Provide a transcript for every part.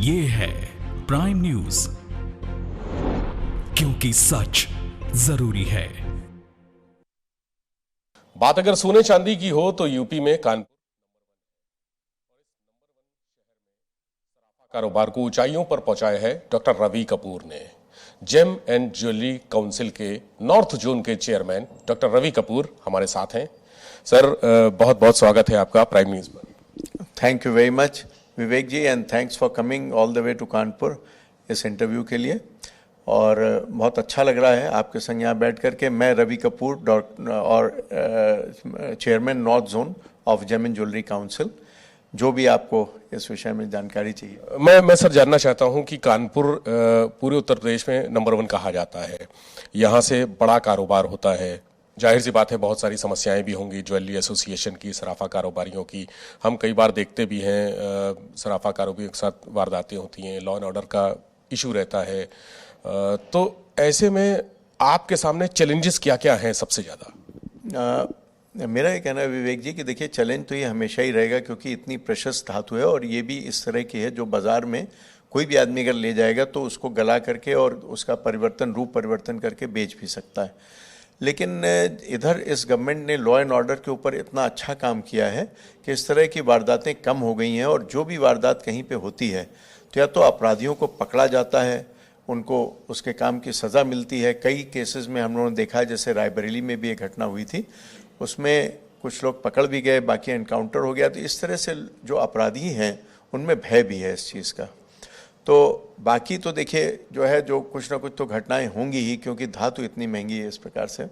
ये है prime news, क्योंकि सच जरूरी है। बात अगर सोने चांदी की हो तो यूपी में कानपुर कारोबार को ऊंचाइयों पर पहुंचाया है डॉक्टर रवि कपूर ने। जेम एंड ज्वेलरी काउंसिल के नॉर्थ जोन के चेयरमैन डॉक्टर रवि कपूर हमारे साथ हैं। सर, बहुत बहुत स्वागत है आपका प्राइम न्यूज पर। Thank you very much Vivek ji, and thanks for coming all the way to Kanpur इस इंटरव्यू के लिए। और बहुत अच्छा लग रहा है आपके संग यहाँ बैठ करके। मैं रवि कपूर और chairman north zone of gem and jewellery council, जो भी आपको इस विषय में जानकारी चाहिए। मैं सर जानना चाहता हूं कि कानपुर पूरे उत्तर प्रदेश में नंबर 1 कहा जाता है। यहाँ से बड़ा कारोबार होता है, जाहिर सी बात है बहुत सारी समस्याएं भी होंगी ज्वेलरी एसोसिएशन की, सराफा कारोबारियों की। हम कई बार देखते भी हैं सराफा कारोबारियों के साथ वारदातें होती हैं, लॉ एंड ऑर्डर का इशू रहता है। तो ऐसे में आपके सामने चैलेंजेस क्या क्या हैं सबसे ज़्यादा? मेरा ये कहना है विवेक जी कि देखिए, चैलेंज तो ये हमेशा ही रहेगा, क्योंकि इतनी प्रशस्त धातु है और ये भी इस तरह की है जो बाज़ार में कोई भी आदमी अगर ले जाएगा तो उसको गला करके और उसका रूप परिवर्तन करके बेच भी सकता है। लेकिन इधर इस गवर्नमेंट ने लॉ एंड ऑर्डर के ऊपर इतना अच्छा काम किया है कि इस तरह की वारदातें कम हो गई हैं। और जो भी वारदात कहीं पे होती है तो या तो अपराधियों को पकड़ा जाता है, उनको उसके काम की सज़ा मिलती है। कई केसेस में हम लोगों ने देखा है, जैसे रायबरेली में भी एक घटना हुई थी, उसमें कुछ लोग पकड़ भी गए, बाकी एनकाउंटर हो गया। तो इस तरह से जो अपराधी हैं उनमें भय भी है इस चीज़ का। तो बाकी तो देखिए जो है, जो कुछ ना कुछ तो घटनाएं होंगी ही, क्योंकि धातु इतनी महंगी है इस प्रकार से।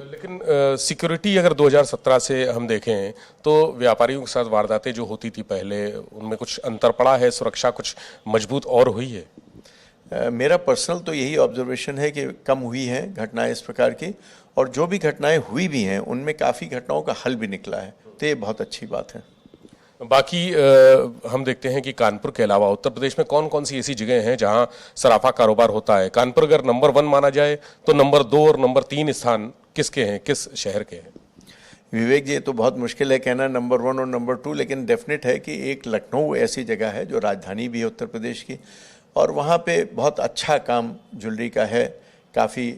लेकिन सिक्योरिटी अगर 2017 से हम देखें तो व्यापारियों के साथ वारदातें जो होती थी पहले, उनमें कुछ अंतर पड़ा है? सुरक्षा कुछ मजबूत और हुई है? मेरा पर्सनल तो यही ऑब्जर्वेशन है कि कम हुई हैं घटनाएं इस प्रकार की, और जो भी घटनाएं हुई भी हैं उनमें काफ़ी घटनाओं का हल भी निकला है, तो ये बहुत अच्छी बात है। बाकी हम देखते हैं कि कानपुर के अलावा उत्तर प्रदेश में कौन कौन सी ऐसी जगह हैं जहां सराफा कारोबार होता है? कानपुर अगर नंबर 1 माना जाए तो नंबर 2 और नंबर 3 स्थान किसके हैं, किस शहर के हैं? विवेक जी, ये तो बहुत मुश्किल है कहना नंबर 1 और नंबर 2, लेकिन डेफिनेट है कि एक लखनऊ ऐसी जगह है जो राजधानी भी है उत्तर प्रदेश की, और वहाँ पे बहुत अच्छा काम ज्वेलरी का है। काफ़ी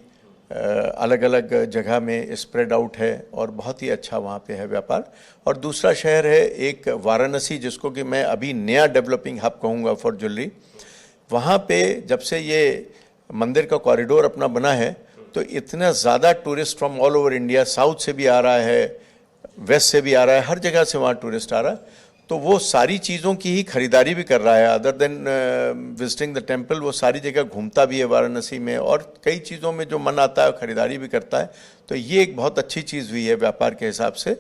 अलग अलग जगह में स्प्रेड आउट है और बहुत ही अच्छा वहाँ पे है व्यापार। और दूसरा शहर है एक वाराणसी, जिसको कि मैं अभी नया डेवलपिंग हब कहूँगा फॉर ज्वेलरी। वहाँ पे जब से ये मंदिर का कॉरिडोर अपना बना है तो इतना ज़्यादा tourist from all over India, south से भी आ रहा है, वेस्ट से भी आ रहा है, हर जगह से वहाँ टूरिस्ट आ रहा है। तो वो सारी चीज़ों की ही खरीदारी भी कर रहा है, other than visiting the temple. वो सारी जगह घूमता भी है वाराणसी में, और कई चीज़ों में जो मन आता है खरीदारी भी करता है। तो ये एक बहुत अच्छी चीज़ हुई है व्यापार के हिसाब से,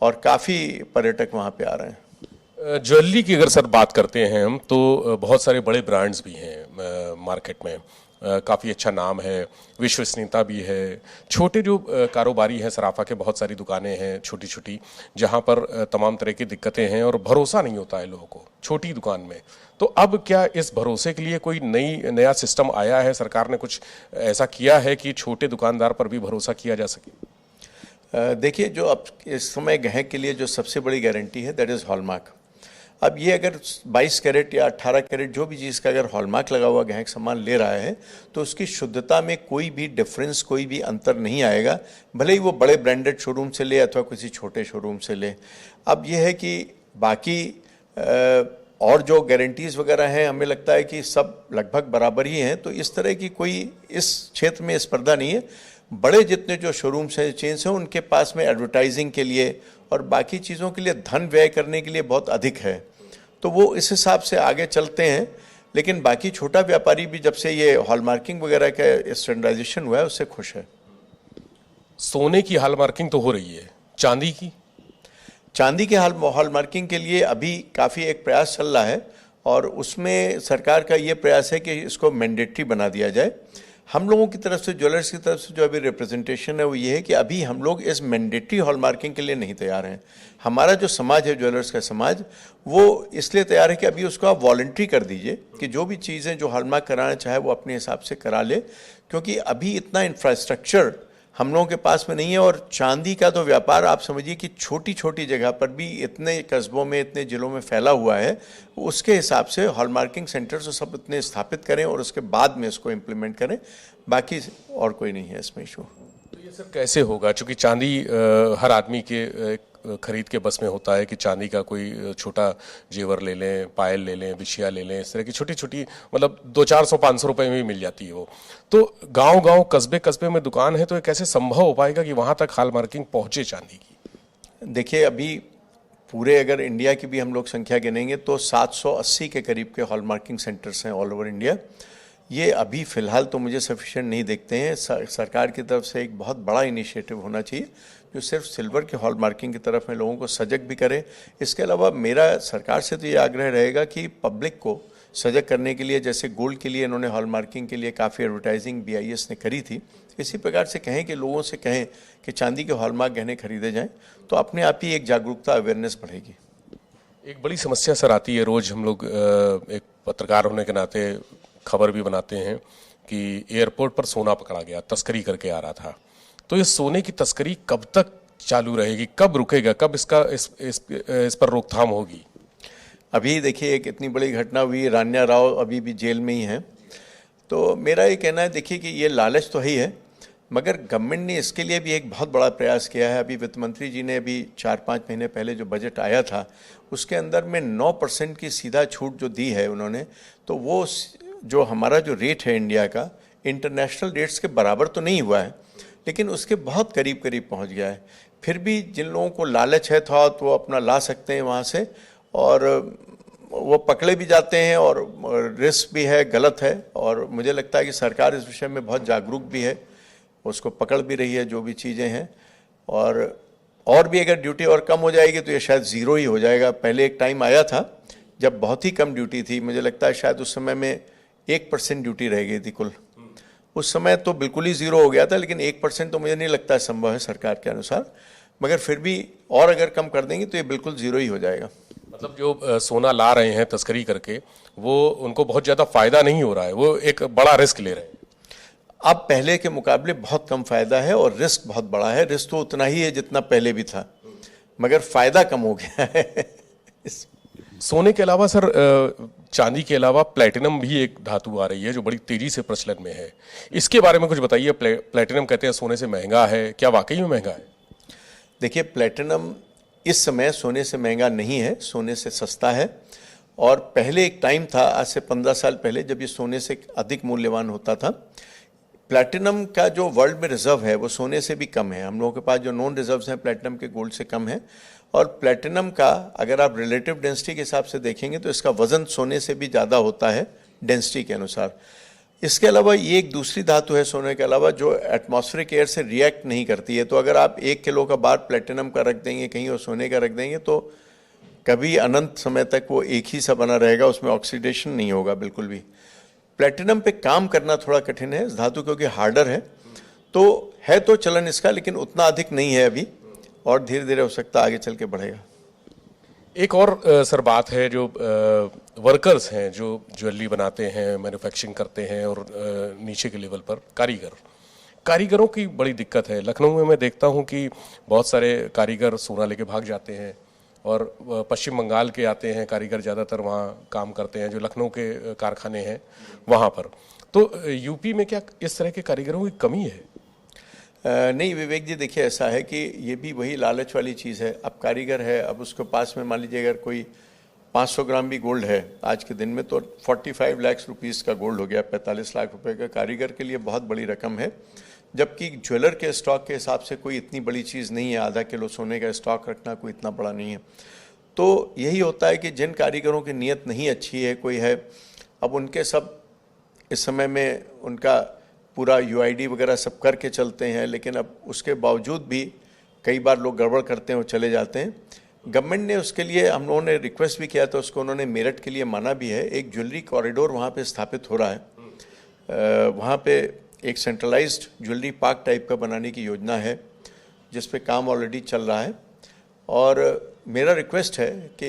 और काफ़ी पर्यटक वहाँ पे आ रहे हैं। ज्वेलरी की अगर सर बात करते हैं हम तो बहुत सारे बड़े ब्रांड्स भी हैं मार्केट में, काफ़ी अच्छा नाम है, विश्वसनीयता भी है। छोटे जो कारोबारी हैं, सराफा के बहुत सारी दुकानें हैं छोटी छोटी, जहां पर तमाम तरह की दिक्कतें हैं और भरोसा नहीं होता है लोगों को छोटी दुकान में। तो अब क्या इस भरोसे के लिए कोई नया सिस्टम आया है? सरकार ने कुछ ऐसा किया है कि छोटे दुकानदार पर भी भरोसा किया जा सके? देखिए, जो अब इस समय गहक के लिए जो सबसे बड़ी गारंटी है दैट इज़ हॉलमार्क। अब ये अगर 22 कैरेट या 18 कैरेट जो भी चीज़ का अगर हॉलमार्क लगा हुआ गहक सामान ले रहा है तो उसकी शुद्धता में कोई भी डिफरेंस, कोई भी अंतर नहीं आएगा, भले ही वो बड़े ब्रांडेड शोरूम से ले अथवा किसी छोटे शोरूम से ले। अब ये है कि बाकी और जो गारंटीज़ वगैरह हैं, हमें लगता है कि सब लगभग बराबर ही हैं। तो इस तरह की कोई इस क्षेत्र में स्पर्धा नहीं है। बड़े जितने जो शोरूम्स हैं, चेन्स हैं, उनके पास में एडवर्टाइजिंग के लिए और बाकी चीज़ों के लिए धन व्यय करने के लिए बहुत अधिक है, तो वो इस हिसाब से आगे चलते हैं। लेकिन बाकी छोटा व्यापारी भी जब से ये हॉलमार्किंग वगैरह का स्टैंडर्डाइजेशन हुआ है उससे खुश है। सोने की हॉलमार्किंग तो हो रही है, चांदी की? चांदी के हॉलमार्किंग के लिए अभी काफ़ी एक प्रयास चल रहा है, और उसमें सरकार का ये प्रयास है कि इसको मैंडेटरी बना दिया जाए। हम लोगों की तरफ से, ज्वेलर्स की तरफ से जो अभी रिप्रेजेंटेशन है वो ये है कि अभी हम लोग इस मैंडेटरी हॉलमार्किंग के लिए नहीं तैयार हैं। हमारा जो समाज है, ज्वेलर्स का समाज, वो इसलिए तैयार है कि अभी उसको आप वॉलंटरी कर दीजिए कि जो भी चीज़ें जो हॉलमार्क कराना चाहे वो अपने हिसाब से करा ले, क्योंकि अभी इतना इंफ्रास्ट्रक्चर हम लोगों के पास में नहीं है। और चांदी का तो व्यापार आप समझिए कि छोटी छोटी जगह पर भी इतने कस्बों में, इतने ज़िलों में फैला हुआ है, उसके हिसाब से हॉलमार्किंग सेंटर्स तो सब इतने स्थापित करें और उसके बाद में इसको इम्प्लीमेंट करें। बाकी और कोई नहीं है इसमें इशू। तो ये सर कैसे होगा, क्योंकि चांदी हर आदमी के खरीद के बस में होता है कि चांदी का कोई छोटा जेवर ले लें, पायल ले लें, बिछिया ले लें, इस तरह की छोटी छोटी, मतलब 200-400-500 रुपए में भी मिल जाती है वो। तो गांव गांव कस्बे कस्बे में दुकान है, तो ये कैसे संभव हो पाएगा कि वहां तक हॉल मार्किंग पहुंचे चांदी की? देखिए, अभी पूरे अगर इंडिया की भी हम लोग संख्या गिनेंगे तो 780 के करीब के हॉलमार्किंग सेंटर्स हैं ऑल ओवर इंडिया। ये अभी फ़िलहाल तो मुझे सफिशिएंट नहीं दिखते हैं। सरकार की तरफ से एक बहुत बड़ा इनिशिएटिव होना चाहिए जो सिर्फ सिल्वर के हॉलमार्किंग की तरफ में लोगों को सजग भी करे। इसके अलावा मेरा सरकार से तो ये आग्रह रहेगा कि पब्लिक को सजग करने के लिए, जैसे गोल्ड के लिए इन्होंने हॉलमार्किंग के लिए काफ़ी एडवर्टाइजिंग BIS ने करी थी, इसी प्रकार से कहें कि लोगों से कहें कि चांदी के हॉलमार्क गहने खरीदे जाएं, तो अपने आप ही एक जागरूकता, अवेयरनेस बढ़ेगी। एक बड़ी समस्या सर आती है, रोज हम लोग एक पत्रकार होने के नाते खबर भी बनाते हैं कि एयरपोर्ट पर सोना पकड़ा गया, तस्करी करके आ रहा था। तो ये सोने की तस्करी कब तक चालू रहेगी, कब रुकेगा, कब इस पर रोकथाम होगी? अभी देखिए, एक इतनी बड़ी घटना हुई, रान्या राव अभी भी जेल में ही हैं। तो मेरा ये कहना है, देखिए कि ये लालच तो ही है, मगर गवर्नमेंट ने इसके लिए भी एक बहुत बड़ा प्रयास किया है। अभी वित्त मंत्री जी ने अभी 4-5 महीने पहले जो बजट आया था, उसके अंदर में 9% की सीधा छूट जो दी है उन्होंने, तो वो जो हमारा जो रेट है इंडिया का, इंटरनेशनल रेट्स के बराबर तो नहीं हुआ है, लेकिन उसके बहुत करीब करीब पहुंच गया है। फिर भी जिन लोगों को लालच है था तो वो अपना ला सकते हैं वहाँ से, और वो पकड़े भी जाते हैं, और रिस्क भी है, गलत है। और मुझे लगता है कि सरकार इस विषय में बहुत जागरूक भी है, उसको पकड़ भी रही है जो भी चीज़ें हैं। और भी अगर ड्यूटी और कम हो जाएगी तो ये शायद ज़ीरो ही हो जाएगा। पहले एक टाइम आया था जब बहुत ही कम ड्यूटी थी, मुझे लगता है शायद उस समय में 1% ड्यूटी रह गई थी कुल। उस समय तो बिल्कुल ही ज़ीरो हो गया था, लेकिन 1% तो मुझे नहीं लगता है संभव है सरकार के अनुसार। मगर फिर भी और अगर कम कर देंगे तो ये बिल्कुल ज़ीरो ही हो जाएगा। मतलब जो सोना ला रहे हैं तस्करी करके, वो उनको बहुत ज़्यादा फायदा नहीं हो रहा है, वो एक बड़ा रिस्क ले रहे हैं। अब पहले के मुकाबले बहुत कम फ़ायदा है और रिस्क बहुत बड़ा है। रिस्क तो उतना ही है जितना पहले भी था, मगर फ़ायदा कम हो गया है। सोने के अलावा सर, चांदी के अलावा प्लेटिनम भी एक धातु आ रही है जो बड़ी तेजी से प्रचलन में है। इसके बारे में कुछ बताइए। प्लेटिनम कहते हैं सोने से महंगा है, क्या वाकई में महंगा है? देखिए, प्लेटिनम इस समय सोने से महंगा नहीं है, सोने से सस्ता है। और पहले एक टाइम था, आज से 15 साल पहले, जब ये सोने से अधिक मूल्यवान होता था। प्लैटिनम का जो वर्ल्ड में रिजर्व है वो सोने से भी कम है। हम लोगों के पास जो नॉन रिजर्व्स हैं प्लैटिनम के गोल्ड से कम है। और प्लैटिनम का अगर आप रिलेटिव डेंसिटी के हिसाब से देखेंगे तो इसका वजन सोने से भी ज़्यादा होता है डेंसिटी के अनुसार। इसके अलावा ये एक दूसरी धातु है सोने के अलावा जो एटमॉस्फेरिक एयर से रिएक्ट नहीं करती है। तो अगर आप 1 किलो का बार प्लैटिनम का रख देंगे कहीं और सोने का रख देंगे तो कभी अनंत समय तक वो एक ही सा बना रहेगा, उसमें ऑक्सीडेशन नहीं होगा बिल्कुल भी। प्लैटिनम पे काम करना थोड़ा कठिन है इस धातु, क्योंकि हार्डर है। तो चलन इसका, लेकिन उतना अधिक नहीं है अभी, और धीरे धीरे हो सकता है आगे चल के बढ़ेगा। एक और सर बात है, जो वर्कर्स हैं जो ज्वेलरी बनाते हैं, मैन्युफैक्चरिंग करते हैं, और नीचे के लेवल पर कारीगरों की बड़ी दिक्कत है। लखनऊ में मैं देखता हूं कि बहुत सारे कारीगर सोना लेके भाग जाते हैं, और पश्चिम बंगाल के आते हैं कारीगर, ज़्यादातर वहाँ काम करते हैं, जो लखनऊ के कारखाने हैं वहाँ पर। तो यूपी में क्या इस तरह के कारीगरों की कमी है? नहीं विवेक जी, देखिए ऐसा है कि ये भी वही लालच वाली चीज़ है। अब कारीगर है, अब उसके पास में मान लीजिए अगर कोई 500 ग्राम भी गोल्ड है आज के दिन में, तो 45 लाख रुपीज़ का गोल्ड हो गया, 45 लाख रुपए का। कारीगर के लिए बहुत बड़ी रकम है, जबकि ज्वेलर के स्टॉक के हिसाब से कोई इतनी बड़ी चीज़ नहीं है। आधा किलो सोने का स्टॉक रखना कोई इतना बड़ा नहीं है। तो यही होता है कि जिन कारीगरों की नीयत नहीं अच्छी है, कोई है, अब उनके सब इस समय में उनका पूरा UID वगैरह सब करके चलते हैं, लेकिन अब उसके बावजूद भी कई बार लोग गड़बड़ करते हैं और चले जाते हैं। गवर्नमेंट ने उसके लिए, हम लोगों ने रिक्वेस्ट भी किया था, उसको उन्होंने मेरठ के लिए माना भी है। एक ज्वेलरी कॉरिडोर वहाँ पे स्थापित हो रहा है। वहाँ पे एक सेंट्रलाइज्ड ज्वेलरी पार्क टाइप का बनाने की योजना है, जिस पे काम ऑलरेडी चल रहा है। और मेरा रिक्वेस्ट है कि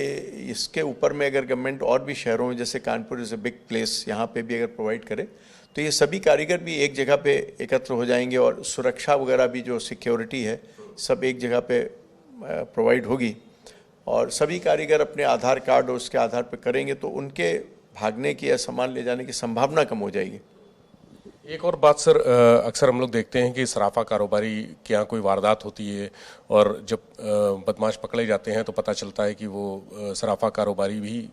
इसके ऊपर में अगर गवर्नमेंट और भी शहरों में, जैसे Kanpur is a big place, यहाँ पे भी अगर प्रोवाइड करे तो ये सभी कारीगर भी एक जगह पे एकत्र हो जाएंगे और सुरक्षा वगैरह भी, जो सिक्योरिटी है, सब एक जगह पे प्रोवाइड होगी और सभी कारीगर अपने आधार कार्ड और उसके आधार पर करेंगे तो उनके भागने की या सामान ले जाने की संभावना कम हो जाएगी। एक और बात सर, अक्सर हम लोग देखते हैं कि सराफा कारोबारी के यहाँ कोई वारदात होती है और जब बदमाश पकड़े जाते हैं तो पता चलता है कि वो सराफा कारोबारी भी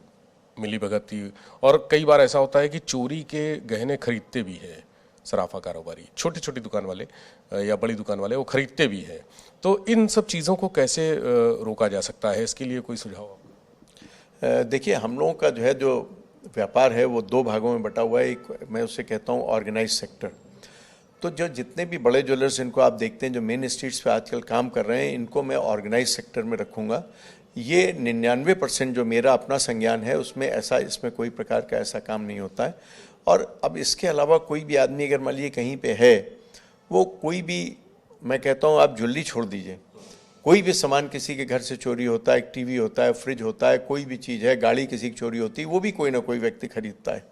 मिली भगत थी, और कई बार ऐसा होता है कि चोरी के गहने खरीदते भी हैं सराफा कारोबारी, छोटी छोटी दुकान वाले या बड़ी दुकान वाले, वो खरीदते भी हैं। तो इन सब चीज़ों को कैसे रोका जा सकता है, इसके लिए कोई सुझाव? देखिए, हम लोगों का जो है जो व्यापार है वो दो भागों में बटा हुआ है। एक मैं उससे कहता हूँ ऑर्गेनाइज सेक्टर। तो जो जितने भी बड़े ज्वेलर्स इनको आप देखते हैं जो मेन स्ट्रीट्स पे आजकल काम कर रहे हैं, इनको मैं ऑर्गेनाइज सेक्टर में रखूँगा। ये 99% जो मेरा अपना संज्ञान है उसमें ऐसा, इसमें कोई प्रकार का ऐसा काम नहीं होता है। और अब इसके अलावा कोई भी आदमी अगर मान लीजिए कहीं पे है, वो कोई भी, मैं कहता हूँ आप ज्वेलरी छोड़ दीजिए, कोई भी सामान किसी के घर से चोरी होता है, एक टीवी होता है, फ्रिज होता है, कोई भी चीज़ है, गाड़ी किसी की चोरी होती है, वो भी कोई ना कोई व्यक्ति खरीदता है।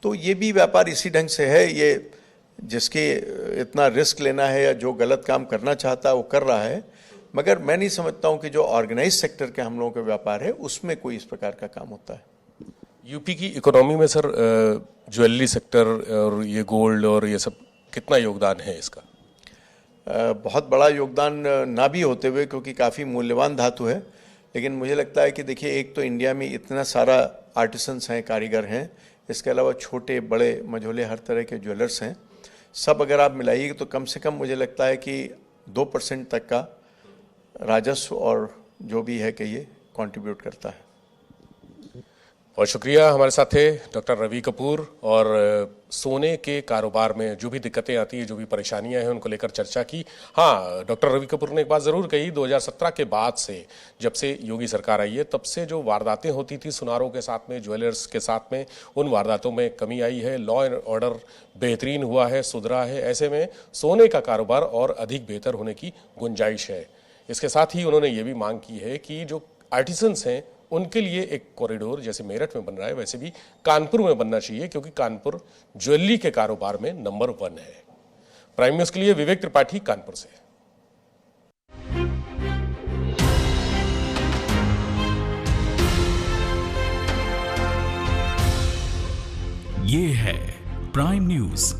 तो ये भी व्यापार इसी ढंग से है। ये जिसके इतना रिस्क लेना है या जो गलत काम करना चाहता है वो कर रहा है, मगर मैं नहीं समझता हूँ कि जो ऑर्गेनाइज सेक्टर के हम लोगों का व्यापार है उसमें कोई इस प्रकार का काम होता है। यूपी की इकोनॉमी में सर ज्वेलरी सेक्टर और ये गोल्ड और ये सब कितना योगदान है इसका? बहुत बड़ा योगदान ना भी होते हुए, क्योंकि काफ़ी मूल्यवान धातु है, लेकिन मुझे लगता है कि देखिए, एक तो इंडिया में इतना सारा आर्टिसंस हैं, कारीगर हैं, इसके अलावा छोटे बड़े मझोले हर तरह के ज्वेलर्स हैं, सब अगर आप मिलाइए तो कम से कम मुझे लगता है कि 2% तक का राजस्व और जो भी है कि ये कंट्रीब्यूट करता है। बहुत शुक्रिया। हमारे साथ थे डॉक्टर रवि कपूर, और सोने के कारोबार में जो भी दिक्कतें आती है, जो भी परेशानियां हैं, उनको लेकर चर्चा की। हाँ, डॉक्टर रवि कपूर ने एक बात ज़रूर कही, 2017 के बाद से, जब से योगी सरकार आई है, तब से जो वारदातें होती थी सुनारों के साथ में, ज्वेलर्स के साथ में, उन वारदातों में कमी आई है। लॉ एंड ऑर्डर बेहतरीन हुआ है, सुधरा है। ऐसे में सोने का कारोबार और अधिक बेहतर होने की गुंजाइश है। इसके साथ ही उन्होंने ये भी मांग की है कि जो आर्टिसंस हैं उनके लिए एक कॉरिडोर जैसे मेरठ में बन रहा है वैसे भी कानपुर में बनना चाहिए, क्योंकि कानपुर ज्वेलरी के कारोबार में नंबर 1 है। प्राइम न्यूज़ के लिए विवेक त्रिपाठी, कानपुर से। ये है प्राइम न्यूज़।